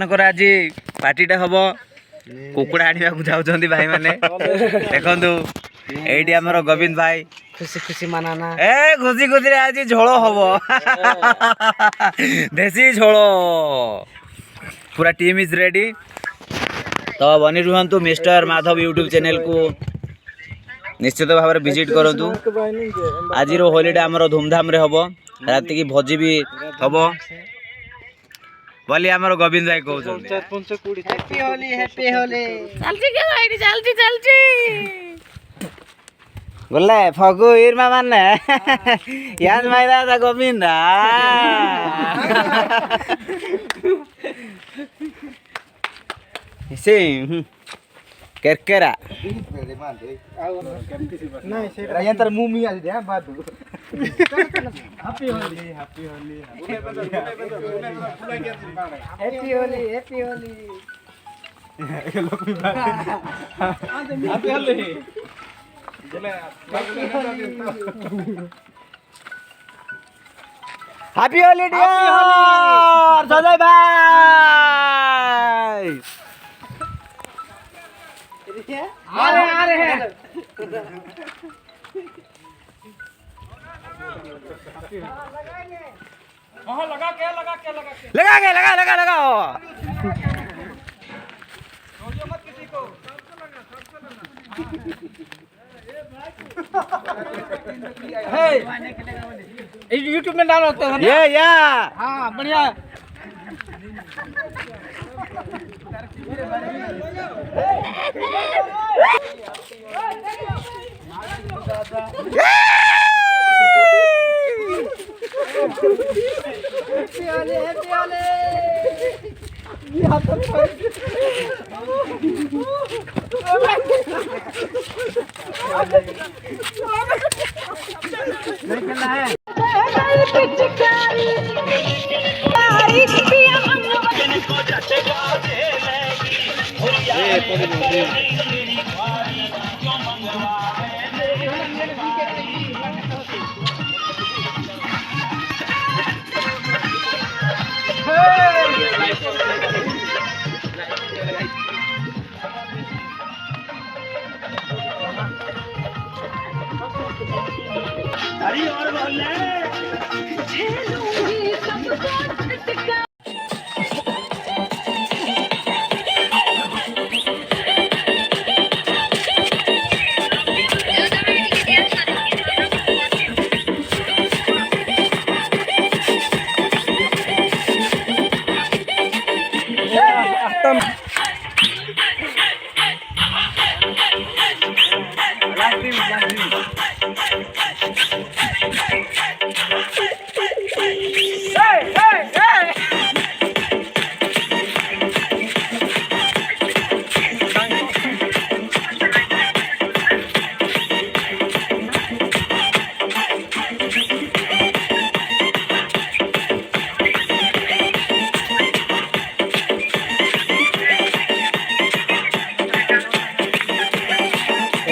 आज पार्टीटा हम कुकुड़ा आने जाऊँ भाई मैंने देखु ये आमर गोविंद भाई खुशी खुशी मनाना खुशी खुशी आज झोल हम देसी झोल पूरा टीम इज रेडी। तो बनी रुहतु मिस्टर माधव यूट्यूब चैनल को निश्चित भाव में विजिट करूँ। आज होलीडे आमर धूमधाम रे हम रात की भोजी भी हम बोली आमर गोविंद भाई बोले फगु इरमा मान्ने याद मैदा था गोविंद केरकेरा नहीं मुमी आज दे बात happy Holi happy Holi happy Holi happy Holi happy Holi happy Holi dear सजय भाई अरे लगा मत किसी को यूट्यूब में डाल सकते हैं ये हाँ बढ़िया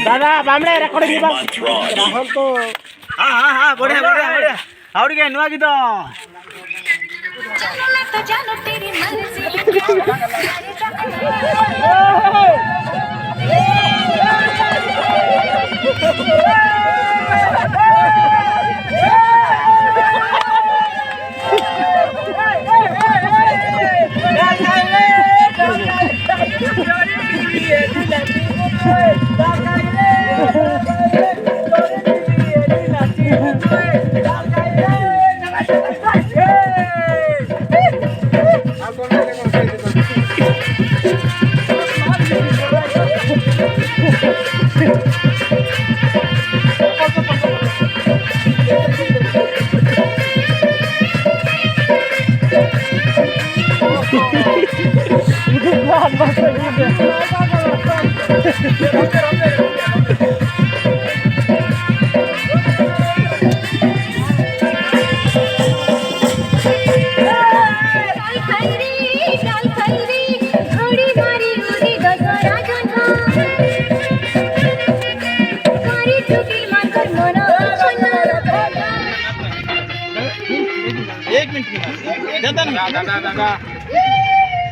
दादा बामड़े रेकॉर्डिंग राहुल तो हाँ बढ़िया बढ़िया बढ़िया और क्या नुआ गीत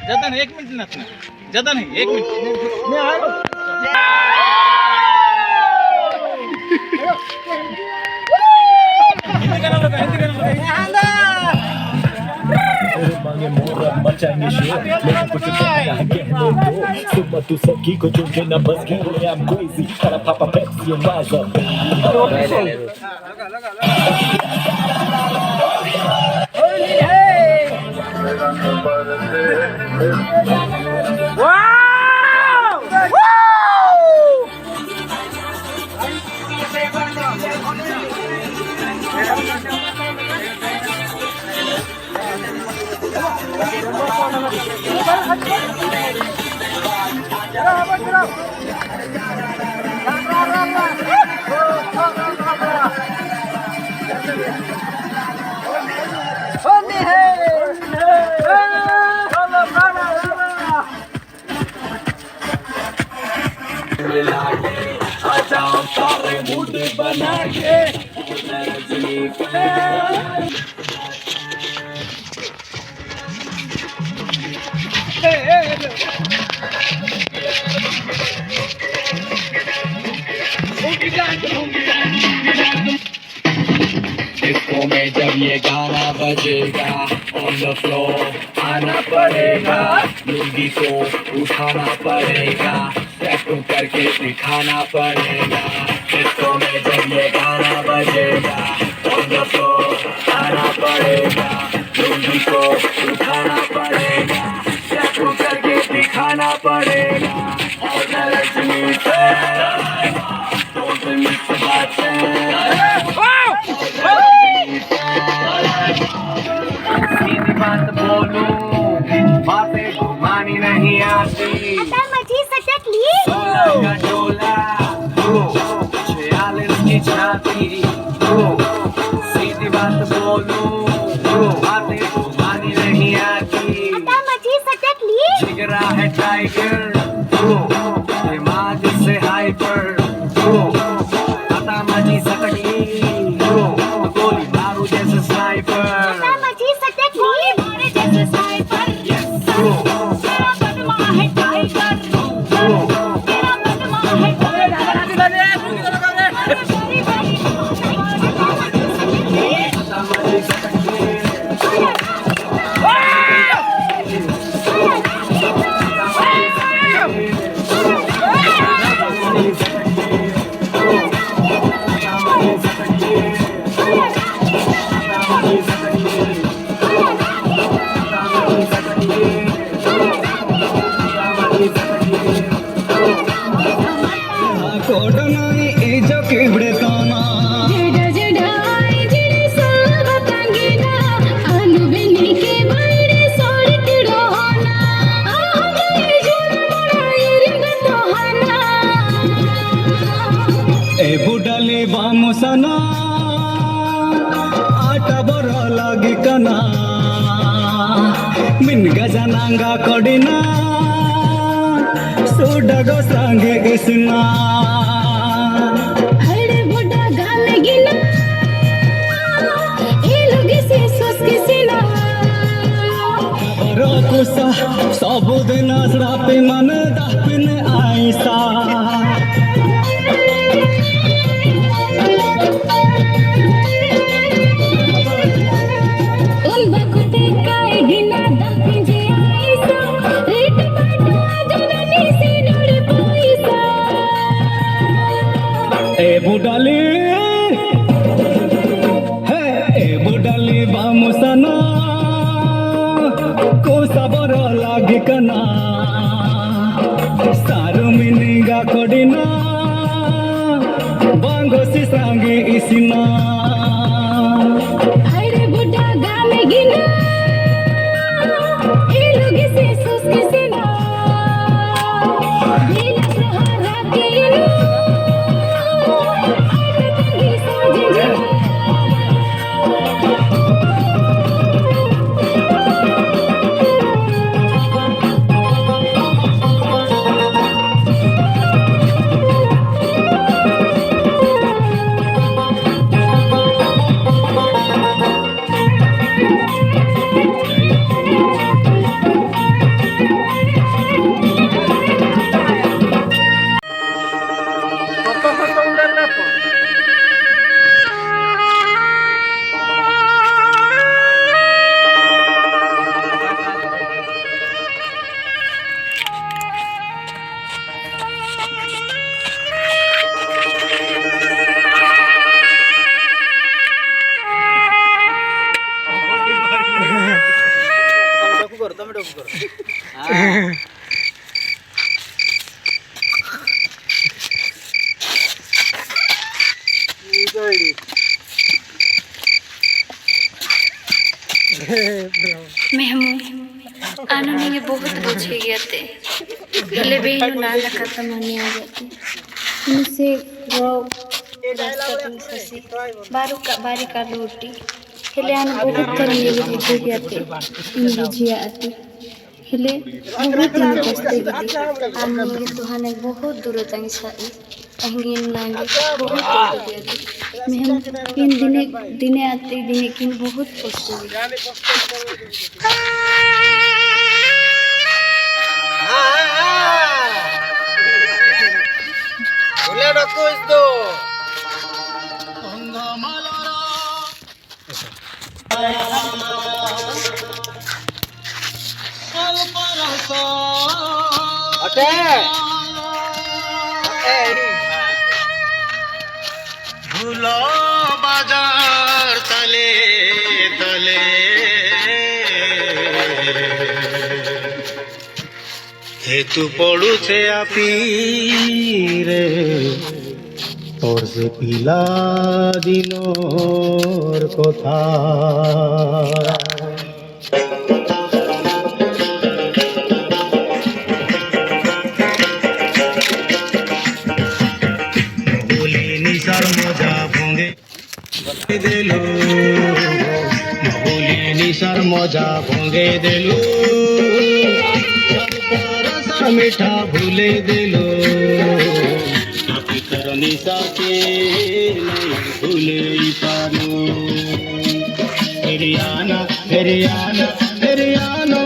ज्यादा नहीं 1 मिनट नाचना ज्यादा नहीं 1 मिनट मैं आ रहा हूं हिंदी गाना लगा मांगे मोर अब मचाएंगे शोर लेकिन कुछ कहना है कहने दो सुबह तू सबकी को जो के ना बस गई I'm crazy gotta pop a Pepsi and rise up disco में जब ये गाना बजेगा ऑन द फ्लोर आना पड़ेगा लुंगी को उठाना पड़ेगा स्टेप करके दिखाना पड़ेगा डिस्को में जब ये गाना बजेगा ऑन द फ्लोर आना पड़ेगा लुंगी को उठाना पड़ेगा स्टेप करके दिखाना पड़ेगा और लक्ष्मी से don't miss the सीधी बात बोलूं बातें घुमानी नहीं आती सोना का डोला 46 की छाती सीधी बात बोलूं बातें घुमानी नहीं आती जिगरा है टाइगर दिमाग से हाइपर आता मजी सटकी गोली मारू जैसे स्नाइपर बुडले बामुसना आटा बर लगी कना मिन गजनांगा कोडिना सुडगो संगे इसना हरे बुडा गाने गिना ए लोगे से सोस के सिना रोकुसा सब दिन श्रापे मन दापिन आईसा बुडाली है बुडाली बामुसना को सबर लागे कना सारू मिनिगा कोडिना बांगो सी सांगे इसिना हरे बुडा गाने गिना ए लोगे से सोस के सिना नीला सहारा के मेहमू आनो नहीं बहुत बुझे गया थे हेले बे नु ना लगा त माने आ जाते इनसे रो रास्ता तुम ससी बारी का रोटी हेले आनो बहुत करने बुझे गया थे इन बुझिया आती हेले बहुत दिन बसते गई आनो ये तुहाने बहुत दूर तंग साई अंगिन नांगे बहुत दूर गया मेहम इन दिने आते दिने किन बहुत कष्ट बोले रखो इसको भूलो बाजार तले तले हेतु पड़ू से आपी रे और से पिला दिनोर कथा নিশার মজা ভঙ্গে দিলু বলি নিশার মজা ভঙ্গে দিলু মিঠা ভুলে দিলু পিতর নিশাকে ভুলে পারু ফেরিয়ানা ফেরিয়ানা ফেরিয়ানা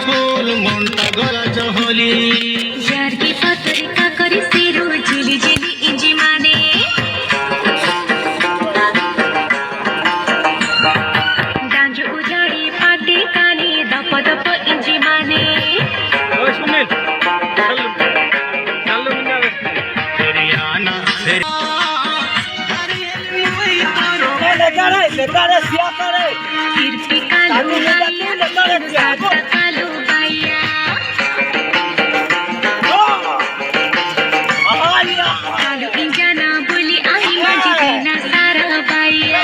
फूल मुंडा गला चहली यार की पत्रिका करी सिरो झिली झिली इंजी माने डांज उजाड़ी पाटे काने दप दप इंजी माने ओ सुनील चल मिना फेरियाना फेरी ले करे सिया करे फिर पिकालू कालू बाइया कालू इंजाना बोली आई माझी देना सारा बाइया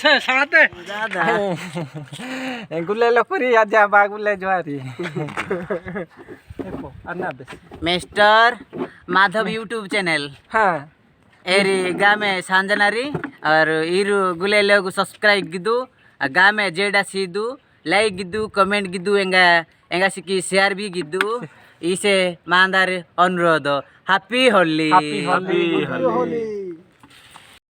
साथे गुले लोकरी आजा बागुले जोहारी मिस्टर माधव यूट्यूब चैनल हाँ एरी गा में सांजनारी और इरु गुले लोग सब्सक्राइब गिदु गा में जेडा सीदु लाइक गिदु कमेंट गिदु एंगा एंगा सिकी शेयर भी गिदु इसे मानदार अनुरोध हैप्पी होली हैप्पी होली